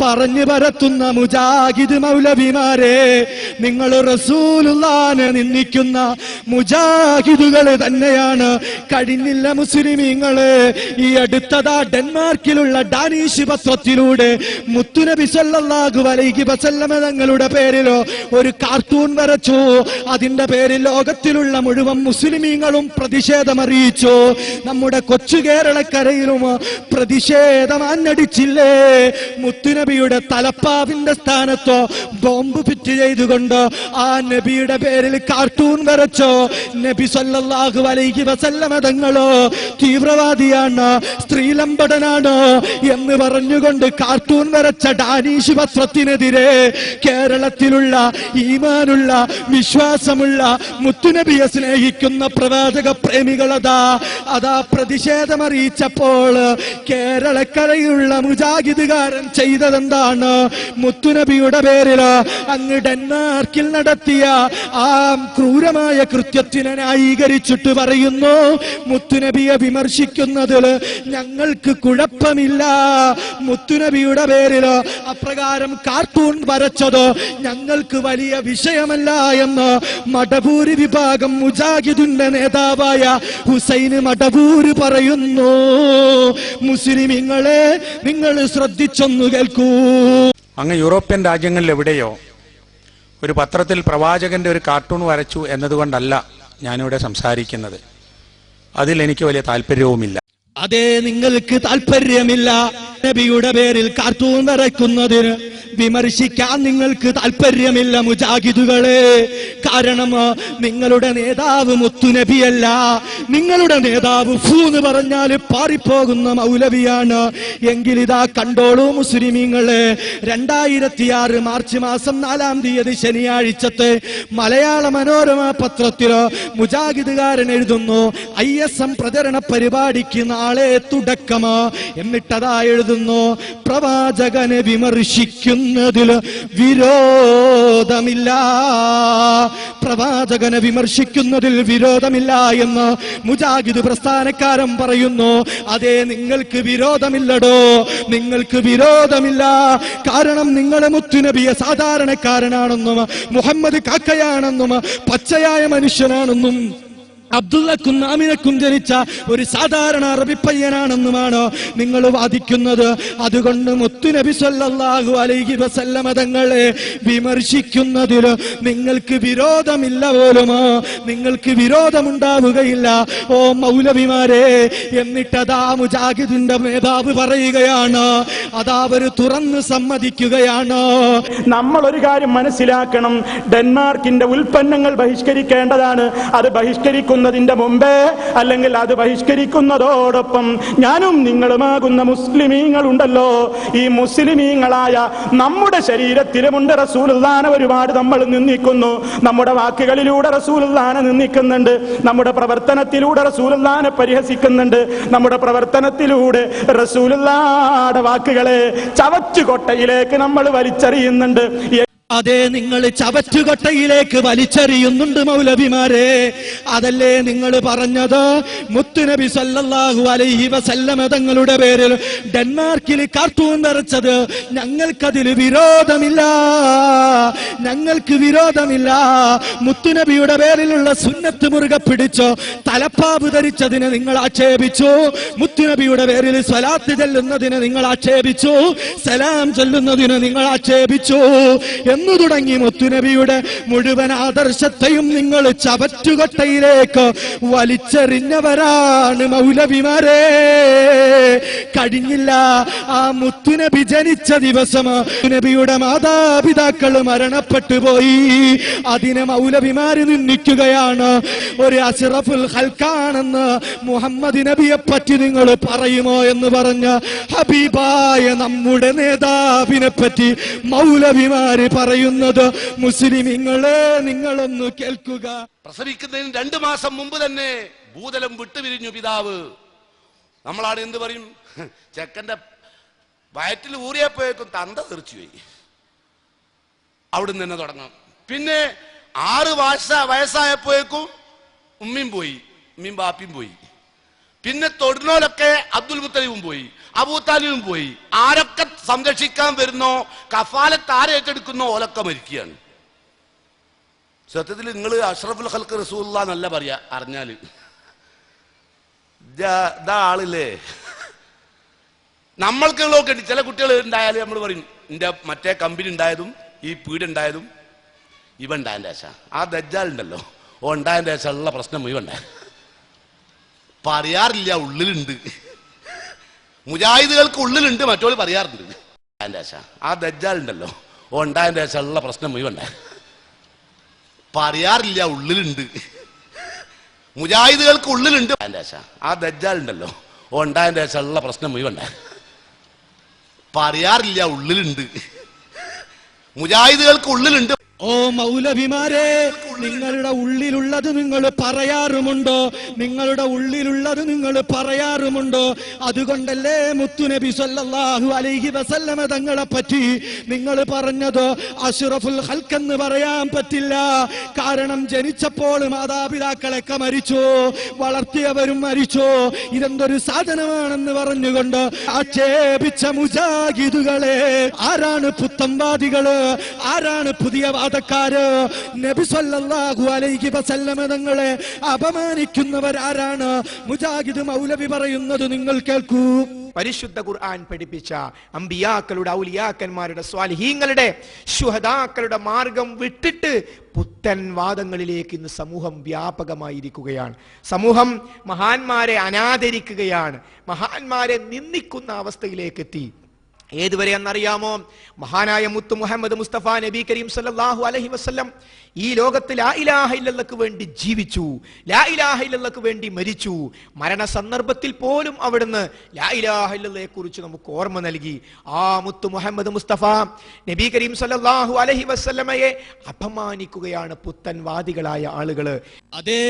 പറഞ്ഞു പരത്തുന്ന മുജാഹിദ് മൗലവിമാരെ, നിങ്ങൾ റസൂലുള്ളാഹിനെ നിന്ദിക്കുന്ന മുജാഹിദുകൾ തന്നെയാണ്. കഴിഞ്ഞില്ല മുസ്ലിമീങ്ങള്, ഈ അടുത്തതാ ഡെൻമാർക്കിലുള്ള ഡാനിഷ് പത്രത്തിലൂടെ മുത്തുനബി സല്ലല്ലാഹു അലൈഹി വസല്ലമ തങ്ങളുടെ പേരിലോ ഒരു കാർട്ടൂൺ വരച്ചു. അതിന്റെ പേരിൽ ലോകത്തിലുള്ള മുഴുവൻ മുസ്ലിമീങ്ങളും പ്രതിഷേധമറിയിച്ചു. നമ്മുടെ കൊച്ചു കേരളക്കരയിലും പ്രതിഷേധം അന്നടിച്ചില്ലേ? മുത്തുനബിയുടെ തലപ്പാവിന്റെ സ്ഥാനത്തോ ബോംബ് ഫിറ്റ് ചെയ്തുകൊണ്ട് ആ നബിയുടെ പേരിൽ കാർട്ടൂൺ വരച്ചോ. നബി സല്ലല്ലാഹു അലൈഹി വസല്ലമ തങ്ങളോ തീവ്രവാദിയാണ്, സ്ത്രീലമ്പടനാണ് എന്ന് പറഞ്ഞുകൊണ്ട് കാർട്ടൂൺ വരച്ച ഡാനിഷ് പത്രത്തിനെതിരെ കേരളത്തിലുള്ള ഈമാനുള്ള വിശ്വാസമുള്ള മുത്തുനബിയെ സ്നേഹിക്കുന്ന പ്രവാചക പ്രേമികളതാ പ്രതിഷേധമറിയിച്ചപ്പോൾ കേരളക്കരയിലുള്ള മുജാഹിദുകാരൻ ചെയ്തതെന്താണ്? മുത്തുനബിയുടെ പേരിൽ അങ്ങ് ഡെൻമാർക്കിൽ നടത്തിയ ആ ക്രൂരമായ കൃത്യത്തിനെ ന്യായീകരിച്ചിട്ട് പറയുന്നു, മുത്തുനബിയെ വിമർശിക്കുന്നതിൽ ഞങ്ങൾക്ക് കുഴപ്പമില്ല. മുത്തുനബിയുടെ പേരിൽ അപ്രകാരം കാർട്ടൂൺ വരച്ചത് ഞങ്ങൾക്ക് വലിയ വിഷയമല്ല എന്ന് മടവൂര് വിഭാഗം മുജാഹിദിന്റെ നേതാവായ ഹുസൈൻ മടവൂര് പറയുന്നു. മുസ്ലിമീങ്ങളെ, നിങ്ങൾ ശ്രദ്ധിച്ചൊന്നു കേൾക്കൂ. അങ്ങ് യൂറോപ്യൻ രാജ്യങ്ങളിൽ എവിടെയോ ഒരു പത്രത്തിൽ പ്രവാചകന്റെ ഒരു കാർട്ടൂൺ വരച്ചു എന്നതുകൊണ്ടല്ല ഞാനിവിടെ സംസാരിക്കുന്നത്. അതിൽ എനിക്ക് വലിയ താല്പര്യവുമില്ല. അതേ, നിങ്ങൾക്ക് താല്പര്യമില്ല. നബിയുടെ പേരിൽ കാർട്ടൂൺ വരയ്ക്കുന്നതിന് വിമർശിക്കാൻ നിങ്ങൾക്ക് താല്പര്യമില്ല മുജാഹിദുകളെ. കാരണം നിങ്ങളുടെ നേതാവ് മുത്തുനബിയല്ല, നിങ്ങളുടെ നേതാവ് ഫൂന്ന് പറഞ്ഞാൽ പാറിപ്പോകുന്ന മൗലവിയാണ്. എങ്കിലിതാ കണ്ടോളൂ മുസ്ലിമീങ്ങളെ, 2006 മാർച്ച് മാസം 4-ാം തീയതി ശനിയാഴ്ചത്തെ മലയാള മനോരമ പത്രത്തിൽ മുജാഹിദുകാരൻ എഴുതുന്നു, ISM പ്രചരണ പരിപാടിക്ക് നാളെ തുടക്കം. എന്നിട്ടതാ എഴുതുന്നു, പ്രവാചകനെ വിമർശിക്കുന്നതിൽ വിരോധമില്ല, പ്രവാചകനെ വിമർശിക്കുന്നതിൽ വിരോധമില്ല എന്ന് മുജാഹിദ് പ്രസ്ഥാനക്കാരൻ പറയുന്നു. അതേ, നിങ്ങൾക്ക് വിരോധമില്ലടോ, നിങ്ങൾക്ക് വിരോധമില്ല. കാരണം നിങ്ങളെ മുത്തുനബിയെ സാധാരണക്കാരനാണെന്നും മുഹമ്മദ് കാക്കയാണെന്നും പച്ചയായ മനുഷ്യനാണെന്നും അബ്ദുള്ളക്കും ആമിനക്കും ജനിച്ച ഒരു സാധാരണ അറബി പയ്യനാണെന്നുമാണ് നിങ്ങൾ വാദിക്കുന്നത്. അതുകൊണ്ട് മുത്തുനബി സല്ലല്ലാഹു അലൈഹി വസല്ലമ തങ്ങളെ വിമർശിക്കുന്നതിൽ നിങ്ങൾക്ക് വിരോധമില്ല പോലും, നിങ്ങൾക്ക് വിരോധമുണ്ടാവുകയില്ല ഓ മൗലവിമാരെ. എന്നിട്ടതാ മുജാഹിദിന്റെ നേതാവ് പറയുകയാണ്, അതാ അവർ തുറന്ന് സമ്മതിക്കുകയാണ്. നമ്മൾ ഒരു കാര്യം മനസ്സിലാക്കണം, ഡെൻമാർക്കിന്റെ ഉൽപ്പന്നങ്ങൾ ബഹിഷ്കരിക്കേണ്ടതാണ്. അത് ബഹിഷ്കരിക്കുന്നതിന്റെ മുമ്പേ, അല്ലെങ്കിൽ അത് ബഹിഷ്കരിക്കുന്നതോടൊപ്പം ഞാനും നിങ്ങളുമാകുന്ന മുസ്ലിമീങ്ങൾ ഉണ്ടല്ലോ, ഈ മുസ്ലിമീങ്ങളായ നമ്മുടെ ശരീരത്തിലുമുണ്ട് റസൂലുള്ളാഹിനെ ഒരുപാട് നമ്മൾ നിന്ദിക്കുന്നു. നമ്മുടെ വാക്കുകളിലൂടെ റസൂലുള്ളാഹിനെ നിന്ദിക്കുന്നുണ്ട്, നമ്മുടെ പ്രവർത്തനത്തിലൂടെ റസൂലുള്ളാഹിനെ പരിഹസിക്കുന്നുണ്ട്, നമ്മുടെ പ്രവർത്തനത്തിലൂടെ റസൂലുള്ളാഹിയുടെ വാക്കുകളെ ചവറ്റുകൊട്ടയിലേക്ക് നമ്മൾ വലിച്ചെറിയുന്നുണ്ട്. അതെ, നിങ്ങൾ ചവറ്റുകൊട്ടയിലേക്ക് വലിച്ചെറിയുന്നുണ്ട് മൗലവിമാരെ. അതല്ലേ നിങ്ങൾ പറഞ്ഞത്? മുത്തുനബി സല്ലല്ലാഹു അലൈഹി വസല്ലമ തങ്ങളുടെ പേരിൽ ഡെൻമാർക്കിൽ കാർട്ടൂൺ വരച്ചത് ഞങ്ങൾക്കതിൽ വിരോധമില്ല, ഞങ്ങൾക്ക് വിരോധമില്ല. മുത്തുനബിയുടെ പേരിലുള്ള സുന്നത്ത് മുറുകെ പിടിച്ചോ തലപ്പാവ് ധരിച്ചതിനെ നിങ്ങൾ ആക്ഷേപിച്ചു, മുത്തുനബിയുടെ പേരിൽ സ്വലാത്ത് ചൊല്ലുന്നതിനെ നിങ്ങൾ ആക്ഷേപിച്ചു, സലാം ചൊല്ലുന്നതിന് നിങ്ങൾ ആക്ഷേപിച്ചു എന്നു തുടങ്ങി മുത്തുനബിയുടെ മുഴുവൻ ആദർശത്തെയും നിങ്ങൾ ചവറ്റുകൊട്ടയിലേക്ക് വലിച്ചെറിഞ്ഞവരാണ് മൗലവിമാരെ. കഴിഞ്ഞില്ല, ആ മുത്തുനബി ജനിച്ച ദിവസം നബിയുടെ മാതാപിതാക്കൾ മരണപ്പെട്ടു പോയി. അതിനെ മൗലവിമാര് നിന്ദിക്കുകയാണ്. ഒരു അഷ്റഫുൽ ഖൽഖാണെന്ന് മുഹമ്മദ് നബിയെ പറ്റി നിങ്ങൾ പറയുമോ എന്ന് പറഞ്ഞ ഹബീബായ നമ്മുടെ നേതാവിനെ പറ്റി മൗലവിമാര് പറയുന്നത് മുസ്ലിമീങ്ങളെ നിങ്ങളൊന്ന് കേൾക്കുക. പ്രസവിക്കുന്നതിന് 2 മാസം മുമ്പ് തന്നെ ഭൂതലം വിട്ടുപിരിഞ്ഞു പിതാവ്. നമ്മളാണ് എന്ത് പറയും, ചെക്കന്റെ വയറ്റിൽ ഊറിയപ്പോഴേക്കും തന്ത തെറിച്ചുപോയി. അവിടുന്ന് തന്നെ തുടങ്ങാം. പിന്നെ 6 വയസ്സായപ്പോഴേക്കും ഉമ്മയും പോയി, ഉമ്മയും ബാപ്പിയും പോയി. പിന്നെ തൊടുന്നോലൊക്കെ അബ്ദുൽ മുത്തലിബും പോയി, അബൂതാലിബും പോയി. ആരൊക്കെ സംരക്ഷിക്കാൻ വരുന്നോ, കഫാലത്ത് ആരെ ഏറ്റെടുക്കുന്നോ ഓലൊക്കെ മരിക്കുകയാണ്. സത്യത്തിൽ നിങ്ങൾ അഷ്റഫുൽ ഖൽഖ് റസൂലുള്ളാഹി എന്നല്ല പറയാ, അറിഞ്ഞാല് ഇതാ ആളില്ലേ. നമ്മൾക്കുള്ളതൊക്കെ ചില കുട്ടികൾ ഉണ്ടായാലും നമ്മൾ പറയും എൻ്റെ മറ്റേ കമ്പനി ഉണ്ടായതും ഈ പീഡ് ഉണ്ടായതും ഇവ ഉണ്ടായതിൻ്റെ ശേഷം. ആ ദജ്ജാൽ ഉണ്ടല്ലോ, ഓ ഉണ്ടായതിൻ്റെ ശേഷം ഉള്ള പ്രശ്നം ഇവ ഉണ്ടായ പറയാറില്ല, ഉള്ളിലുണ്ട്. മുജാഹിദുകൾക്ക് ഉള്ളിലുണ്ട്, മറ്റോള് പറയാറുണ്ട്. അതിൻ്റെ ശേഷം ആ ദജ്ജാൽ ഉണ്ടല്ലോ, ഓ ഉണ്ടായതിൻ്റെ ശേഷം ഉള്ള പ്രശ്നം ഇവ ഉണ്ടായ പറയാറില്ല, ഉള്ളിലുണ്ട്. മുജാഹിദുകൾക്ക് ഉള്ളിലുണ്ട്. അതിൻ്റെ ശേഷം ആ ദജ്ജാൽ ഉണ്ടല്ലോ, ഓ ഉണ്ടായതിൻ്റെ ശേഷം ഉള്ള പ്രശ്നം ഇവ ഉണ്ടായ പറയാറില്ല, ഉള്ളിലുണ്ട്. മുജാഹിദുകൾക്ക് ഉള്ളിലുണ്ട്. ഓ മൗലവിമാരെ, നിങ്ങളുടെ ഉള്ളിലുള്ളത് നിങ്ങൾ പറയാറുമുണ്ടോ? നിങ്ങളുടെ ഉള്ളിലുള്ളത് നിങ്ങൾ പറയാറുമുണ്ടോ? അതുകൊണ്ടല്ലേ മുത്തുനബി സല്ലല്ലാഹു അലൈഹി വസല്ലമ തങ്ങളെ പറ്റി നിങ്ങൾ പറഞ്ഞത് അഷ്റഫുൽ ഖൽഖ് എന്ന് പറയാൻ പറ്റില്ല. കാരണം ജനിച്ചപ്പോൾ മാതാപിതാക്കളൊക്കെ മരിച്ചു, വളർത്തിയവരും മരിച്ചു. ഇതെന്തൊരു സാധനമാണെന്ന് പറഞ്ഞുകൊണ്ട് ആക്ഷേപിച്ച മുജാഹിദുകളെ, ആരാണ് പുത്തൻവാദികള്, ആരാണ് പുതിയ വാദക്കാര്? നബി സല്ലല്ലാഹു അലൈഹി വസല്ലമ തങ്ങളെ അപമാനിക്കുന്നവരാരാണ്? മുജാഹിദ് മൗലവി പറയുന്നത് നിങ്ങൾ കേൾക്കൂ. പരിശുദ്ധ ഖുർആൻ പഠിപ്പിച്ച അമ്പിയാക്കളുടെ, ഔലിയാക്കന്മാരുടെ, സ്വാലിഹീങ്ങളുടെ, ശുഹദാക്കളുടെ മാർഗം വിട്ടിട്ട് പുത്തൻ വാദങ്ങളിലേക്ക് ഇന്ന് സമൂഹം വ്യാപകമായിരിക്കുകയാണ്. സമൂഹം മഹാന്മാരെ അനാദരിക്കുകയാണ്, മഹാന്മാരെ നിന്ദിക്കുന്ന അവസ്ഥയിലേക്ക് എത്തി. ഏതുവരെ എന്നറിയാമോ? മഹാനായ മുത്തു മുഹമ്മദ് മുസ്തഫ നബി കരീം സല്ലല്ലാഹു അലൈഹി വസല്ലം ഈ ലോകത്ത് ലാ ഇലാഹ ഇല്ലല്ലാഹ്ക്ക് വേണ്ടി ജീവിച്ചു, ലാ ഇലാഹ ഇല്ലല്ലാഹ്ക്ക് വേണ്ടി മരിച്ചു. മരണ സന്ദർഭത്തിൽ പോലും അവിടുന്ന് ലാ ഇലാഹ ഇല്ലല്ലാഹയെ കുറിച്ച് നമുക്ക് ഓർമ്മ നൽകി. ആ മുത്തു മുഹമ്മദ് മുസ്തഫ നബി കരീം സല്ലല്ലാഹു അലൈഹി വസല്ലമയെ അപമാനിക്കുകയാണ് പുത്തൻവാദികളായ ആളുകള്. അതേ